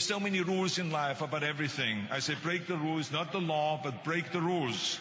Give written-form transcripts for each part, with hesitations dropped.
have so many rules in life about everything. I say break the rules, not the law, but break the rules.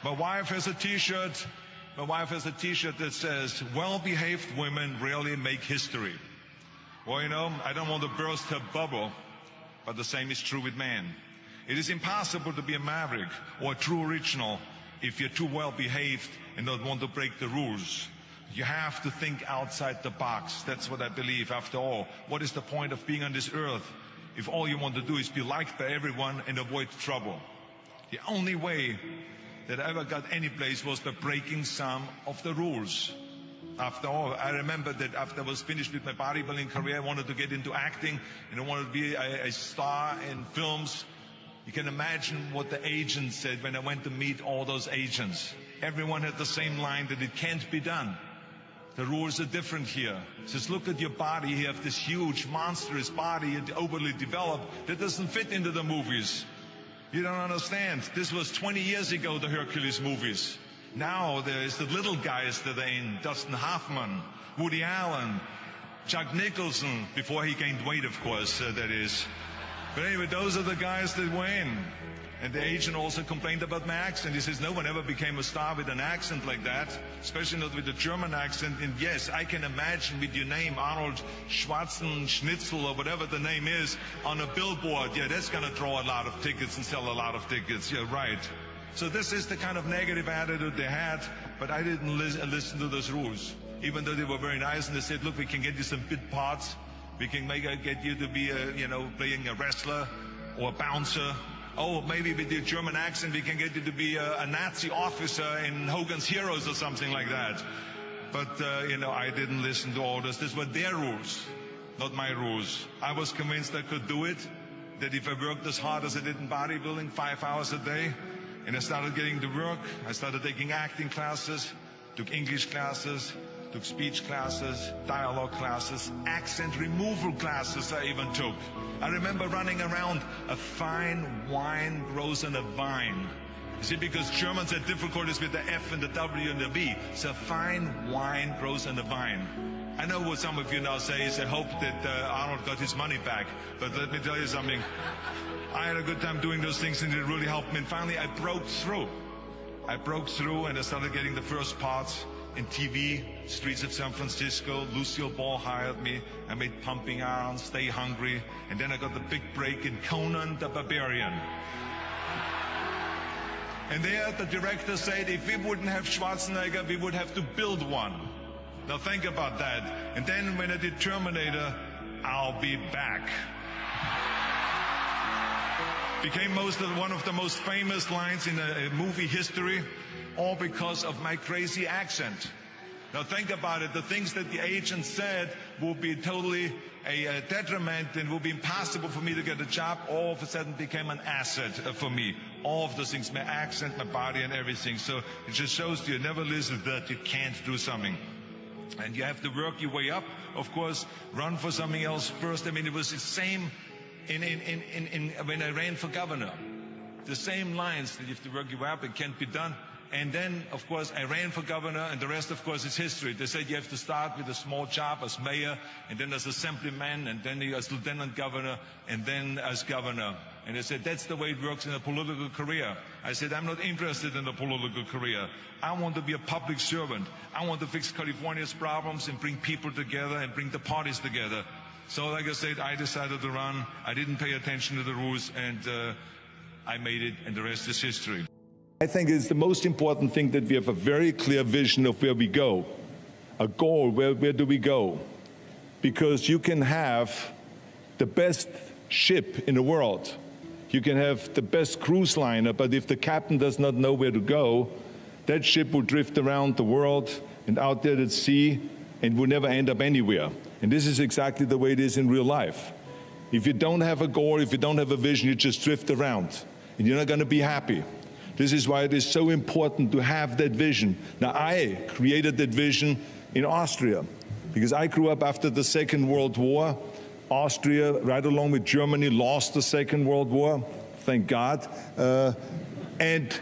My wife has a t-shirt. My wife has a t-shirt that says, well-behaved women rarely make history. Well, you know, I don't want to burst her bubble, but the same is true with men. It is impossible to be a maverick or a true original if you're too well-behaved and don't want to break the rules. You have to think outside the box. That's what I believe. After all, what is the point of being on this earth if all you want to do is be liked by everyone and avoid trouble? The only way that I ever got any place was by breaking some of the rules. After all, I remember that after I was finished with my bodybuilding career, I wanted to get into acting and I wanted to be a star in films. You can imagine what the agents said when I went to meet all those agents. Everyone had the same line that it can't be done. The rules are different here. It says, look at your body. You have this huge, monstrous body, overly developed, that doesn't fit into the movies. You don't understand. This was 20 years ago, the Hercules movies. Now there's the little guys that are in, Dustin Hoffman, Woody Allen, Jack Nicholson, before he gained weight, of course, that is. But anyway, those are the guys that were in. And the agent also complained about my accent. He says, no one ever became a star with an accent like that, especially not with a German accent. And yes, I can imagine with your name, Arnold Schwarzenegger, or whatever the name is, on a billboard. Yeah, that's going to draw a lot of tickets and sell a lot of tickets. Yeah, right. So this is the kind of negative attitude they had, but I didn't listen to those rules, even though they were very nice. And they said, look, we can get you some bit parts. We can get you to be, playing a wrestler or a bouncer. Oh, maybe with your German accent, we can get you to be a Nazi officer in Hogan's Heroes or something like that. But, I didn't listen to all this. These were their rules, not my rules. I was convinced I could do it, that if I worked as hard as I did in bodybuilding, 5 hours a day, and I started getting to work, I started taking acting classes, took English classes, took speech classes, dialogue classes, accent removal classes I even took. I remember running around, a fine wine grows on a vine. You see, because Germans had difficulties with the F and the W and the V. So fine wine grows on a vine. I know what some of you now say is I hope that Arnold got his money back. But let me tell you something. I had a good time doing those things and it really helped me. And finally I broke through. And I started getting the first parts in TV, streets of San Francisco. Lucille Ball hired me. I made Pumping Iron, Stay Hungry. And then I got the big break in Conan the Barbarian. And there the director said, if we wouldn't have Schwarzenegger, we would have to build one. Now think about that. And then when I did Terminator, I'll be back. Became one of the most famous lines in a movie history, all because of my crazy accent. Now think about it. The things that the agent said will be totally a detriment and will be impossible for me to get a job. All of a sudden became an asset for me. All of those things, my accent, my body and everything. So it just shows you never listen that you can't do something. And you have to work your way up. Of course, run for something else first. I mean, it was the same when I ran for governor. The same lines that you have to work your way up, it can't be done. And then, of course, I ran for governor, and the rest, of course, is history. They said you have to start with a small job as mayor, and then as assemblyman, and then as lieutenant governor, and then as governor. And they said, that's the way it works in a political career. I said, I'm not interested in a political career. I want to be a public servant. I want to fix California's problems and bring people together and bring the parties together. So, like I said, I decided to run. I didn't pay attention to the rules, and I made it, and the rest is history. I think it's the most important thing that we have a very clear vision of where we go, a goal, where do we go? Because you can have the best ship in the world, you can have the best cruise liner, but if the captain does not know where to go, that ship will drift around the world and out there at sea and will never end up anywhere. And this is exactly the way it is in real life. If you don't have a goal, if you don't have a vision, you just drift around and you're not going to be happy. This is why it is so important to have that vision. Now, I created that vision in Austria because I grew up after the Second World War. Austria, right along with Germany, lost the Second World War, thank God. And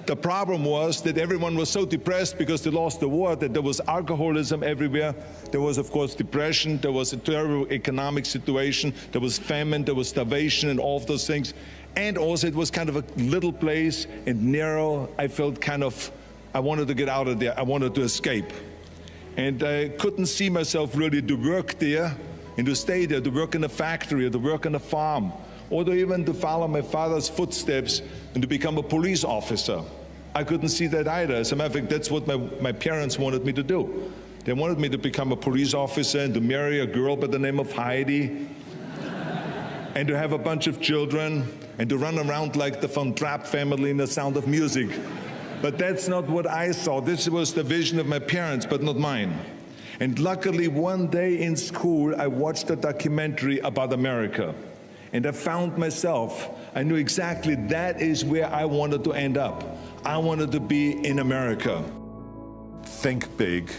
The problem was that everyone was so depressed because they lost the war, that there was alcoholism everywhere. There was, of course, depression. There was a terrible economic situation. There was famine. There was starvation and all of those things. And also it was kind of a little place and narrow. I felt I wanted to get out of there. I wanted to escape. And I couldn't see myself really to work there and to stay there, to work in a factory or to work on a farm, or to even to follow my father's footsteps and to become a police officer. I couldn't see that either. As a matter of fact, that's what my parents wanted me to do. They wanted me to become a police officer and to marry a girl by the name of Heidi and to have a bunch of children and to run around like the Von Trapp family in The Sound of Music. But that's not what I saw. This was the vision of my parents, but not mine. And luckily, one day in school, I watched a documentary about America. And I found myself, I knew exactly that is where I wanted to end up. I wanted to be in America. Think big,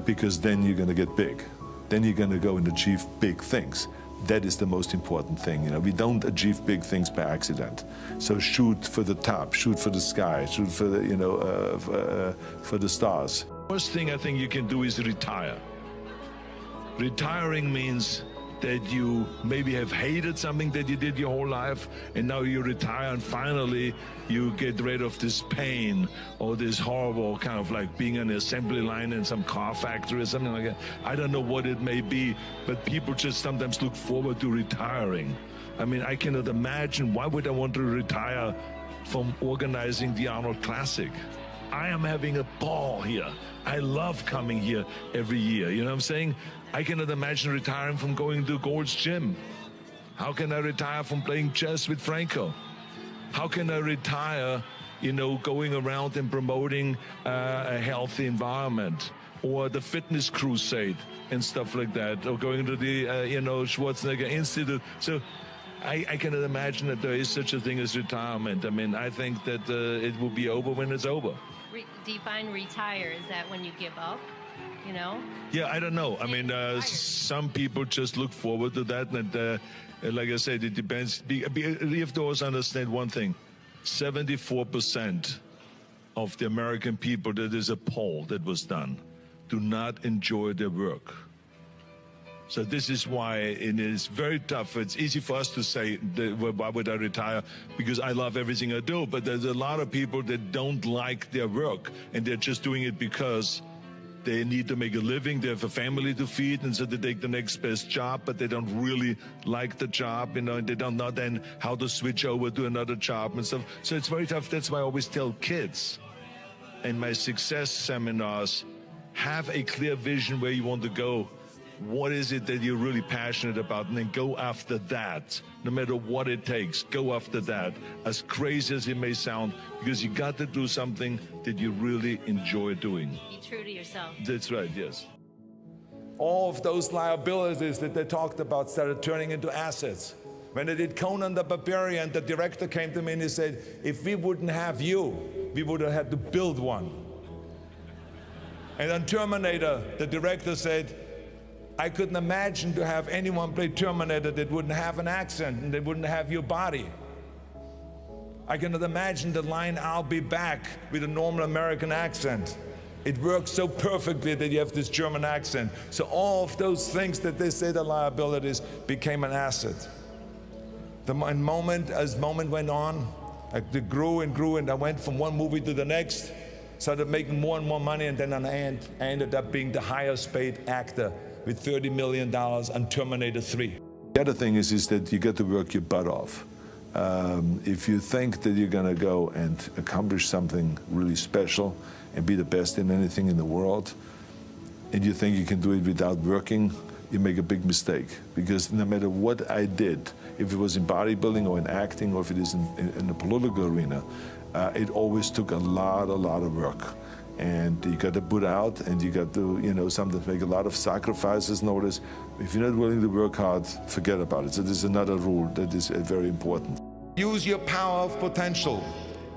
because then you're going to get big. Then you're going to go and achieve big things. That is the most important thing. You know, we don't achieve big things by accident. So shoot for the top, shoot for the sky, shoot for the, for the stars. First thing I think you can do is retire. Retiring means that you maybe have hated something that you did your whole life, and now you retire and finally you get rid of this pain or this horrible kind of like being on an assembly line in some car factory or something like that. I don't know what it may be, but people just sometimes look forward to retiring. I mean, I cannot imagine, why would I want to retire from organizing the Arnold Classic? I am having a ball here. I love coming here every year, you know what I'm saying? I cannot imagine retiring from going to Gold's Gym. How can I retire from playing chess with Franco? How can I retire, going around and promoting a healthy environment, or the fitness crusade and stuff like that, or going to the, Schwarzenegger Institute? So I cannot imagine that there is such a thing as retirement. I mean, I think that it will be over when it's over. Define retire. Is that when you give up? Yeah, I don't know. I mean, some people just look forward to that, and like I said, it depends. You have to also understand one thing: 74% of the American people, that is a poll that was done, do not enjoy their work. So this is why it is very tough. It's easy for us to say, why would I retire? Because I love everything I do. But there's a lot of people that don't like their work, and they're just doing it because they need to make a living, they have a family to feed, and so they take the next best job, but they don't really like the job, and they don't know then how to switch over to another job and stuff. So it's very tough. That's why I always tell kids in my success seminars, have a clear vision where you want to go. What is it that you're really passionate about? And then go after that, no matter what it takes. Go after that, as crazy as it may sound, because you got to do something that you really enjoy doing. Be true to yourself. That's right, yes. All of those liabilities that they talked about started turning into assets. When they did Conan the Barbarian, the director came to me and he said, if we wouldn't have you, we would have had to build one. And on Terminator, the director said, I couldn't imagine to have anyone play Terminator that wouldn't have an accent and that wouldn't have your body. I cannot imagine the line, I'll be back, with a normal American accent. It works so perfectly that you have this German accent. So all of those things that they say are liabilities became an asset. As moment went on, it grew and grew, and I went from one movie to the next, started making more and more money, and then I ended up being the highest paid actor with $30 million on Terminator 3. The other thing is that you got to work your butt off. If you think that you're going to go and accomplish something really special and be the best in anything in the world, and you think you can do it without working, you make a big mistake. Because no matter what I did, if it was in bodybuilding or in acting or if it is in the political arena, it always took a lot of work. And you got to put out, and you got to, sometimes make a lot of sacrifices. Notice, if you're not willing to work hard, forget about it. So there's another rule that is very important. Use your power of potential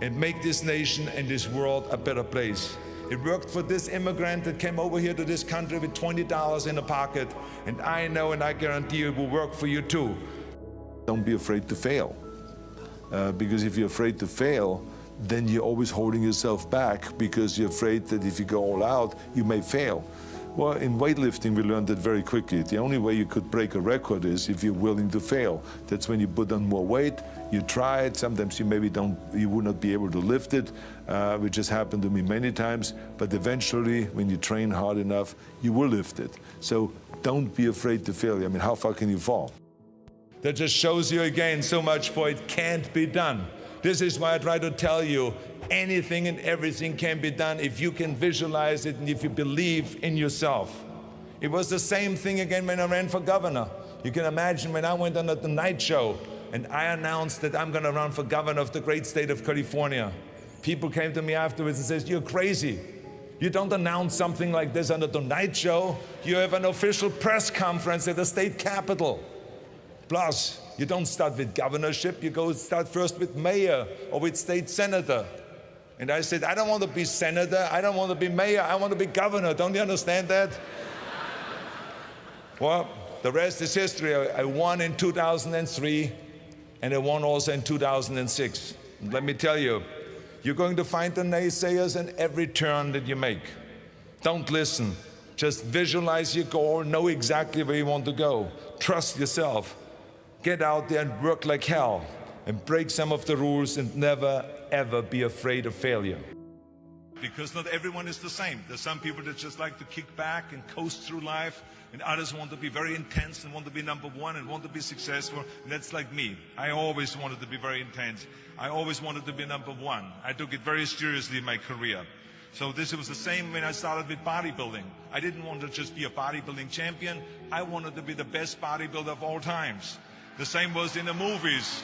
and make this nation and this world a better place. It worked for this immigrant that came over here to this country with $20 in a pocket, and I know and I guarantee you it will work for you too. Don't be afraid to fail, because if you're afraid to fail, then you're always holding yourself back because you're afraid that if you go all out, you may fail. Well, in weightlifting, we learned that very quickly. The only way you could break a record is if you're willing to fail. That's when you put on more weight, you try it, sometimes you would not be able to lift it, which has happened to me many times, but eventually, when you train hard enough, you will lift it. So don't be afraid to fail. I mean, how far can you fall? That just shows you again so much for it can't be done. This is why I try to tell you, anything and everything can be done if you can visualize it and if you believe in yourself. It was the same thing again when I ran for governor. You can imagine when I went on the Tonight Show and I announced that I'm going to run for governor of the great state of California. People came to me afterwards and said, "You're crazy. You don't announce something like this on the Tonight Show. You have an official press conference at the state capitol. Plus, you don't start with governorship, you start first with mayor or with state senator." And I said, I don't want to be senator, I don't want to be mayor, I want to be governor. Don't you understand that? Well, the rest is history. I won in 2003 and I won also in 2006. And let me tell you, you're going to find the naysayers in every turn that you make. Don't listen. Just visualize your goal, know exactly where you want to go. Trust yourself. Get out there and work like hell and break some of the rules and never, ever be afraid of failure. Because not everyone is the same. There's some people that just like to kick back and coast through life, and others want to be very intense and want to be number one and want to be successful. And that's like me. I always wanted to be very intense. I always wanted to be number one. I took it very seriously in my career. So this was the same when I started with bodybuilding. I didn't want to just be a bodybuilding champion. I wanted to be the best bodybuilder of all times. The same was in the movies.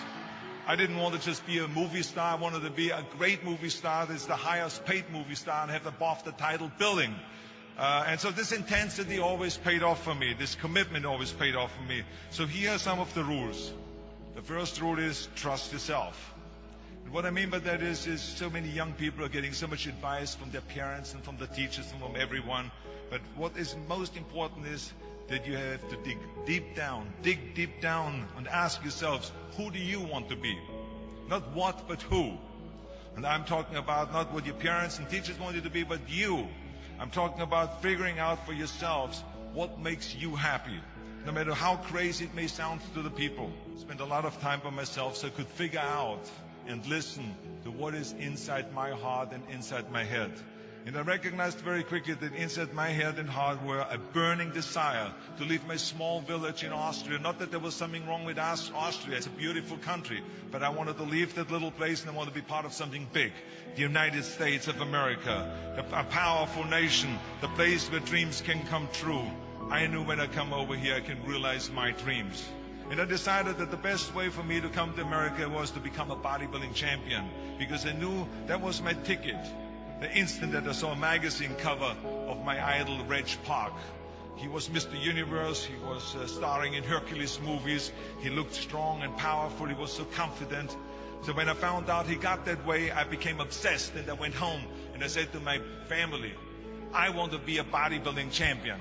I didn't want to just be a movie star. I wanted to be a great movie star that's the highest paid movie star and have above the title billing. And so this intensity always paid off for me. This commitment always paid off for me. So here are some of the rules. The first rule is trust yourself. And what I mean by that is so many young people are getting so much advice from their parents and from the teachers and from everyone. But what is most important is that you have to dig deep down and ask yourselves, who do you want to be? Not what, but who. And I'm talking about not what your parents and teachers want you to be, but you. I'm talking about figuring out for yourselves what makes you happy. No matter how crazy it may sound to the people. I spent a lot of time by myself so I could figure out and listen to what is inside my heart and inside my head. And I recognized very quickly that inside my head and heart were a burning desire to leave my small village in Austria. Not that there was something wrong with Austria, it's a beautiful country, but I wanted to leave that little place and I wanted to be part of something big. The United States of America, a powerful nation, the place where dreams can come true. I knew when I come over here I can realize my dreams. And I decided that the best way for me to come to America was to become a bodybuilding champion, because I knew that was my ticket. The instant that I saw a magazine cover of my idol, Reg Park. He was Mr. Universe, he was starring in Hercules movies, he looked strong and powerful, he was so confident. So when I found out he got that way, I became obsessed and I went home and I said to my family, I want to be a bodybuilding champion.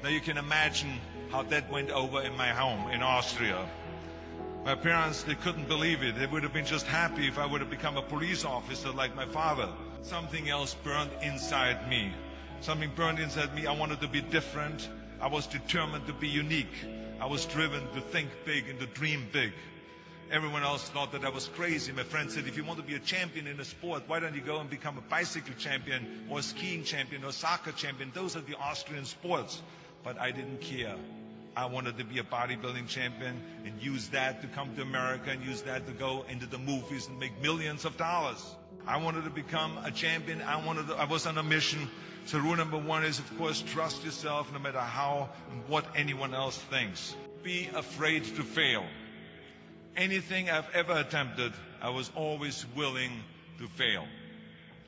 Now you can imagine how that went over in my home in Austria. My parents, they couldn't believe it. They would have been just happy if I would have become a police officer like my father. Something else burned inside me. Something burned inside me. I wanted to be different. I was determined to be unique. I was driven to think big and to dream big. Everyone else thought that I was crazy. My friend said, if you want to be a champion in a sport, why don't you go and become a bicycle champion or a skiing champion or a soccer champion? Those are the Austrian sports. But I didn't care. I wanted to be a bodybuilding champion and use that to come to America and use that to go into the movies and make millions of dollars. I wanted to become a champion. I was on a mission. So rule number one is, of course, trust yourself no matter how and what anyone else thinks. Be afraid to fail. Anything I've ever attempted, I was always willing to fail.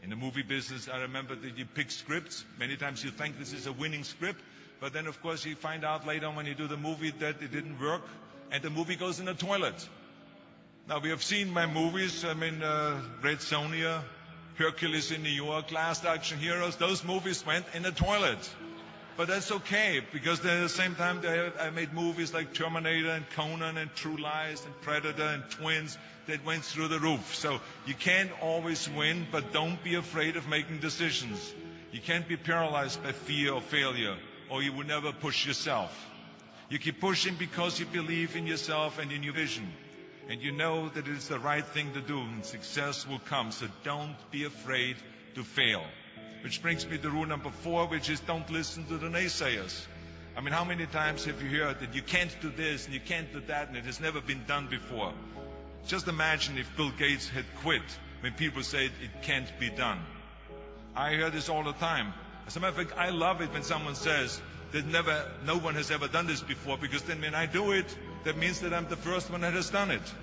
In the movie business, I remember that you pick scripts. Many times you think this is a winning script. But then, of course, you find out later on when you do the movie that it didn't work, and the movie goes in the toilet. Now, we have seen my movies, Red Sonja, Hercules in New York, Last Action Heroes. Those movies went in the toilet. But that's okay, because then at the same time I made movies like Terminator and Conan and True Lies and Predator and Twins that went through the roof. So you can't always win, but don't be afraid of making decisions. You can't be paralyzed by fear or failure, or you will never push yourself. You keep pushing because you believe in yourself and in your vision. And you know that it's the right thing to do, and success will come. So don't be afraid to fail. Which brings me to rule number 4, which is don't listen to the naysayers. I mean, how many times have you heard that you can't do this and you can't do that, and it has never been done before? Just imagine if Bill Gates had quit when people said it can't be done. I hear this all the time. As a matter of fact, I love it when someone says that no one has ever done this before, because then when I do it, that means that I'm the first one that has done it.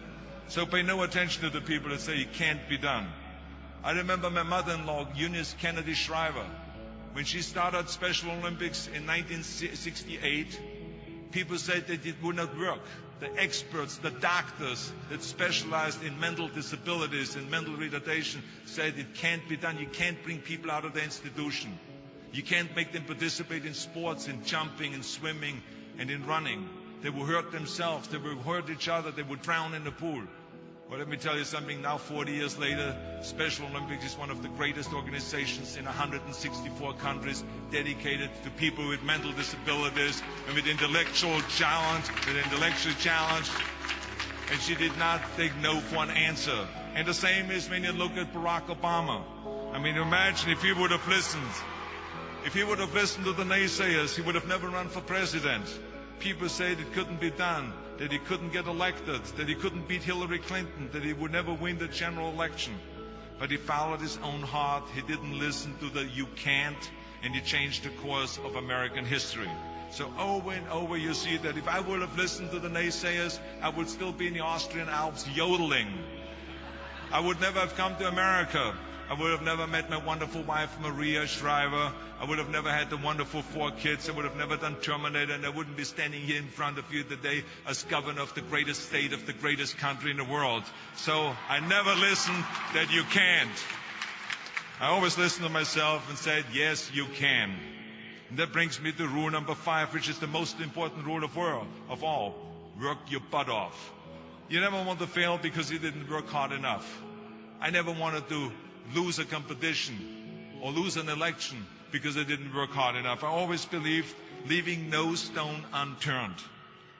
So pay no attention to the people that say it can't be done. I remember my mother-in-law, Eunice Kennedy Shriver, when she started Special Olympics in 1968, people said that it would not work. The experts, the doctors that specialized in mental disabilities and mental retardation said it can't be done. You can't bring people out of the institution. You can't make them participate in sports, in jumping, in swimming, and in running. They will hurt themselves. They will hurt each other. They will drown in the pool. Well, let me tell you something. Now, 40 years later, Special Olympics is one of the greatest organizations in 164 countries, dedicated to people with mental disabilities and with intellectual challenge. And she did not take no for an answer. And the same is when you look at Barack Obama. I mean, imagine if he would have listened. If he would have listened to the naysayers, he would have never run for president. People said it couldn't be done, that he couldn't get elected, that he couldn't beat Hillary Clinton, that he would never win the general election. But he followed his own heart. He didn't listen to the you can't, and he changed the course of American history. So over and over you see that if I would have listened to the naysayers, I would still be in the Austrian Alps yodeling. I would never have come to America. I would have never met my wonderful wife, Maria Shriver. I would have never had the wonderful 4 kids. I would have never done Terminator, and I wouldn't be standing here in front of you today as governor of the greatest state of the greatest country in the world. So I never listened that you can't. I always listened to myself and said, yes, you can. And that brings me to rule number 5, which is the most important rule of all. Work your butt off. You never want to fail because you didn't work hard enough. I never wanted to lose a competition or lose an election because I didn't work hard enough. I always believed leaving no stone unturned.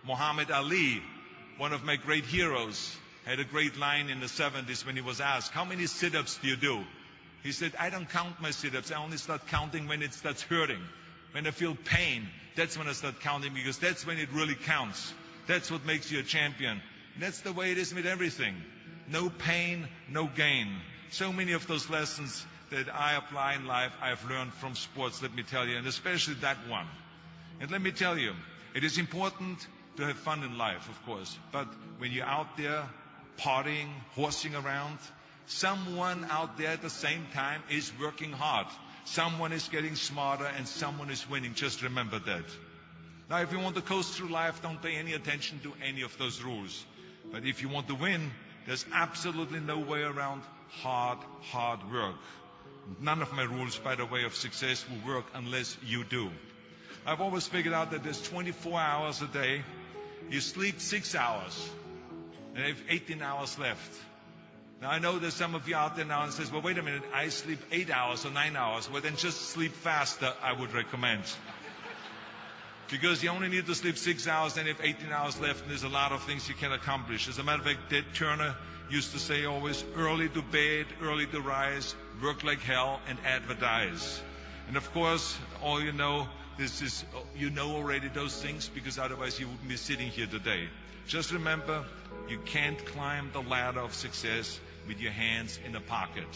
Muhammad Ali, one of my great heroes, had a great line in the 70s when he was asked, how many sit-ups do you do? He said, I don't count my sit-ups. I only start counting when it starts hurting. When I feel pain, that's when I start counting, because that's when it really counts. That's what makes you a champion. And that's the way it is with everything. No pain, no gain. So many of those lessons that I apply in life, I've learned from sports, let me tell you, and especially that one. And let me tell you, it is important to have fun in life, of course, but when you're out there partying, horsing around, someone out there at the same time is working hard. Someone is getting smarter and someone is winning. Just remember that. Now, if you want to coast through life, don't pay any attention to any of those rules. But if you want to win, there's absolutely no way around hard work. None of my rules, by the way, of success will work unless you do. I've always figured out that there's 24 hours a day. You sleep 6 hours, and you have 18 hours left. Now, I know there's some of you out there now and says, well, wait a minute, I sleep 8 hours or 9 hours. Well, then just sleep faster, I would recommend. Because you only need to sleep 6 hours, then you have 18 hours left, and there's a lot of things you can accomplish. As a matter of fact, Ted Turner used to say always, early to bed, early to rise, work like hell, and advertise. And of course, all you know, you know already those things, because otherwise you wouldn't be sitting here today. Just remember, you can't climb the ladder of success with your hands in a pocket.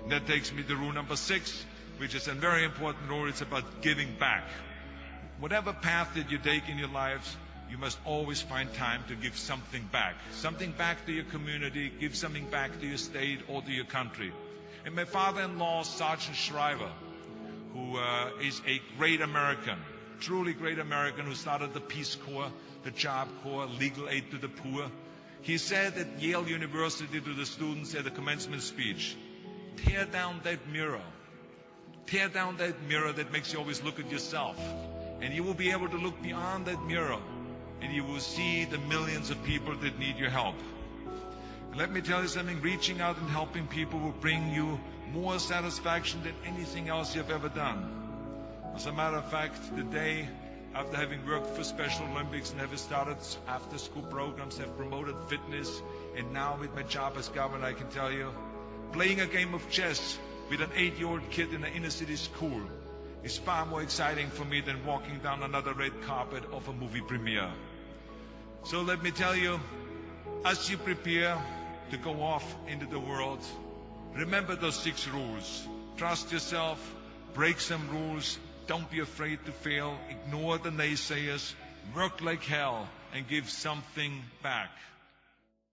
And that takes me to rule number 6, which is a very important rule. It's about giving back. Whatever path that you take in your lives, you must always find time to give something back. Something back to your community, give something back to your state or to your country. And my father-in-law, Sergeant Shriver, who is a great American, truly great American, who started the Peace Corps, the Job Corps, legal aid to the poor. He said at Yale University to the students at the commencement speech, tear down that mirror. Tear down that mirror that makes you always look at yourself. And you will be able to look beyond that mirror, and you will see the millions of people that need your help. And let me tell you something, reaching out and helping people will bring you more satisfaction than anything else you've ever done. As a matter of fact, the day after having worked for Special Olympics and having started after-school programs, have promoted fitness, and now with my job as governor, I can tell you, playing a game of chess with an 8-year-old kid in an inner-city school is far more exciting for me than walking down another red carpet of a movie premiere. So let me tell you, as you prepare to go off into the world, remember those 6 rules. Trust yourself, break some rules, don't be afraid to fail, ignore the naysayers, work like hell, and give something back.